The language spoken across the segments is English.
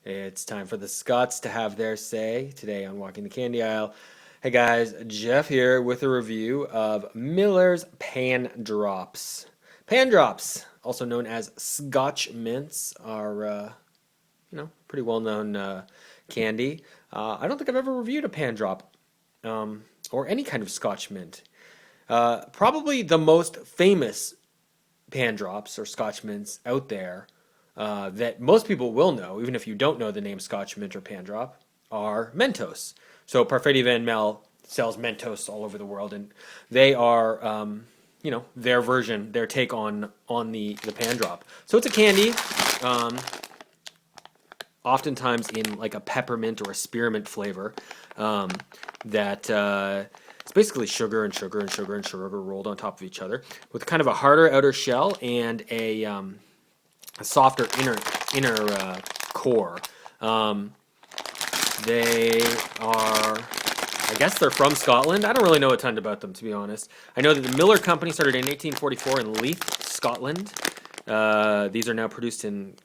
It's time for the Scots to have their say today on Walking the Candy Aisle. Hey guys, Jeff here with a review of Miller's Pan Drops. Pan Drops, also known as Scotch Mints, are pretty well known candy. I don't think I've ever reviewed a Pan Drop or any kind of Scotch Mint. Probably the most famous Pan Drops or Scotch Mints out there that most people will know, even if you don't know the name Scotch Mint or Pan Drop, are Mentos. So Parfait Van Mel sells Mentos all over the world, and they are, their version, their take on the Pan Drop. So it's a candy, oftentimes in like a peppermint or a spearmint flavor, that it's basically sugar and sugar and sugar and sugar rolled on top of each other with kind of a harder outer shell and a softer inner core. Um, they are, I guess they're from Scotland. I don't really know a ton about them, to be honest. I know that the Miller Company started in 1844 in Leith, Scotland. These are now produced in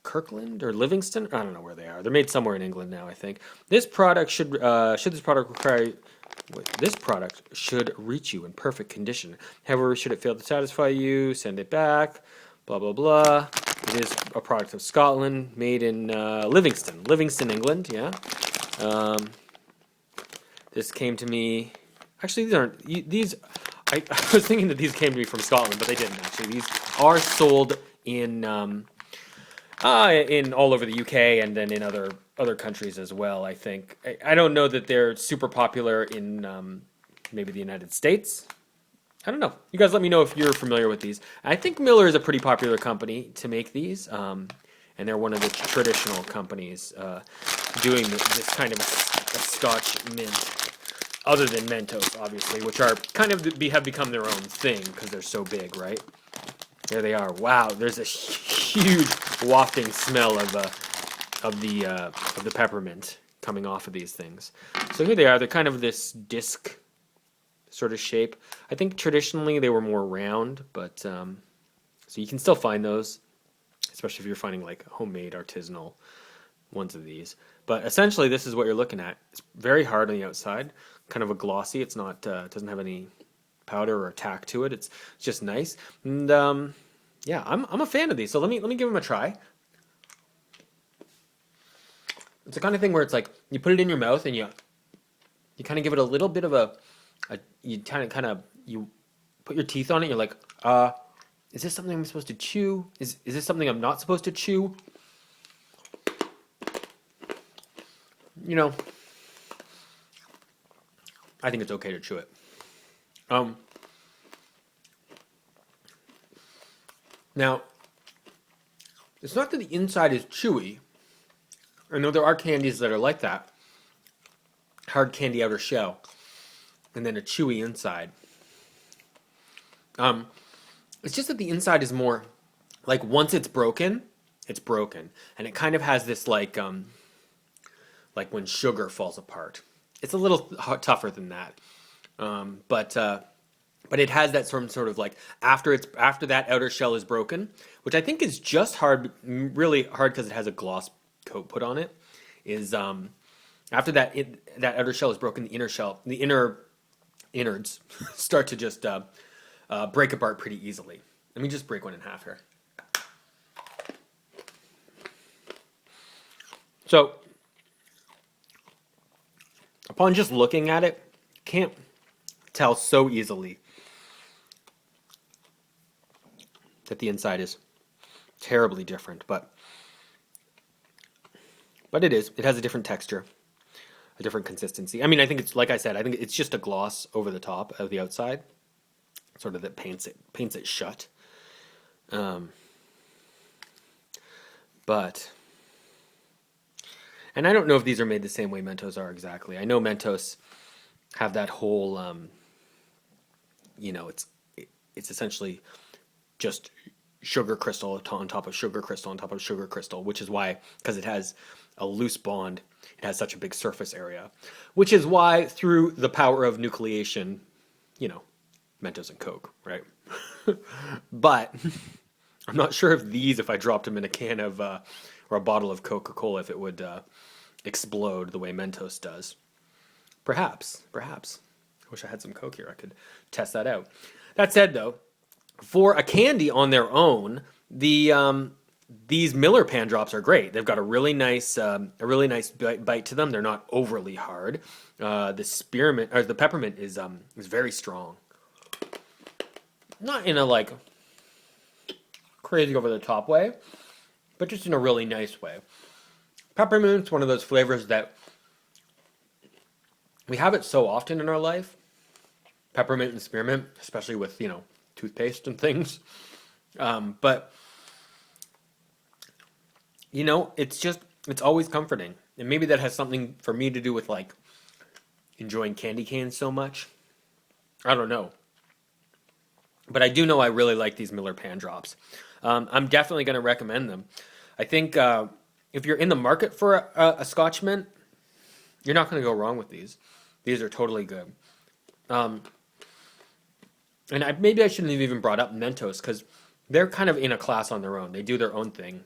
Kirkland or Livingston. I don't know where they are. They're made somewhere in England now, I think. This product should this product require this product should reach you in perfect condition. However, should it fail to satisfy you, send it back. Blah blah blah. It is a product of Scotland, made in Livingston, England. Yeah. Um, this came to me. Actually, these aren't these. I was thinking that these came to me from Scotland, but they didn't actually. These are sold in all over the UK and then in other countries as well. I think I don't know that they're super popular in maybe the United States. I don't know. You guys let me know if you're familiar with these. I think Miller is a pretty popular company to make these, and they're one of the traditional companies doing this kind of a Scotch mint, other than Mentos, obviously, which are kind of have become their own thing because they're so big, right? There they are. Wow, there's a huge wafting smell of the peppermint coming off of these things. So here they are. They're kind of this disc sort of shape. I think traditionally they were more round, but so you can still find those, especially if you're finding like homemade artisanal ones of these. But essentially, this is what you're looking at. It's very hard on the outside, kind of a glossy. It's not doesn't have any powder or tack to it. It's just nice, and yeah, I'm a fan of these. So let me give them a try. It's the kind of thing where it's like you put it in your mouth and you kind of give it a little bit of you kind of you put your teeth on it. You're like, is this something I'm supposed to chew? Is this something I'm not supposed to chew? You know, I think it's okay to chew it. Now, it's not that the inside is chewy. I know there are candies that are like that, hard candy outer shell, and then a chewy inside. It's just that the inside is more like once it's broken, and it kind of has this like when sugar falls apart. It's a little tougher than that, but it has that sort of like after that outer shell is broken, which I think is just hard, really hard because it has a gloss coat put on it. Is after that outer shell is broken, the inner innards start to just break apart pretty easily. Let me just break one in half here. So, upon just looking at it, can't tell so easily that the inside is terribly different, but it is. It has a different texture, a different consistency. I mean, I think it's like I said. I think it's just a gloss over the top of the outside, sort of that paints it shut. Um, but and I don't know if these are made the same way Mentos are exactly. I know Mentos have that whole, it's essentially just sugar crystal on top of sugar crystal on top of sugar crystal, which is why, because it has a loose bond, it has such a big surface area, which is why through the power of nucleation, you know, Mentos and Coke, right? But I'm not sure if I dropped them in a can of or a bottle of Coca-Cola if it would explode the way Mentos does. Perhaps. I wish I had some Coke here. I could test that out. That said, though, for a candy on their own, these Miller Pan Drops are great. They've got a really nice bite to them. They're not overly hard. The spearmint or the peppermint is very strong. Not in a like crazy over the top way, but just in a really nice way. Peppermint's one of those flavors that we have it so often in our life. Peppermint and spearmint, especially with, toothpaste and things. But, it's always comforting. And maybe that has something for me to do with, like, enjoying candy canes so much. I don't know. But I do know I really like these Miller Pan Drops. I'm definitely going to recommend them. I think if you're in the market for a Scotch Mint, you're not going to go wrong with these. These are totally good. And maybe I shouldn't have even brought up Mentos because they're kind of in a class on their own. They do their own thing,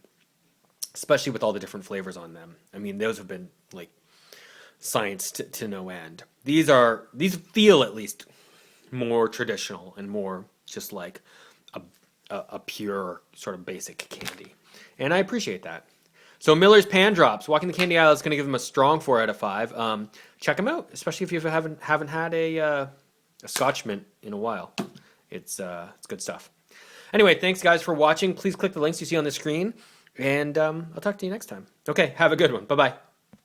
especially with all the different flavors on them. I mean, those have been like science to no end. These feel at least more traditional and more just like a pure sort of basic candy. And I appreciate that. So Miller's Pan Drops, Walking the Candy Aisle is going to give them a strong 4 out of 5. Check them out, especially if you haven't had a Scotch Mint in a while. It's good stuff. Anyway, thanks guys for watching. Please click the links you see on the screen, and I'll talk to you next time. Okay, have a good one. Bye-bye.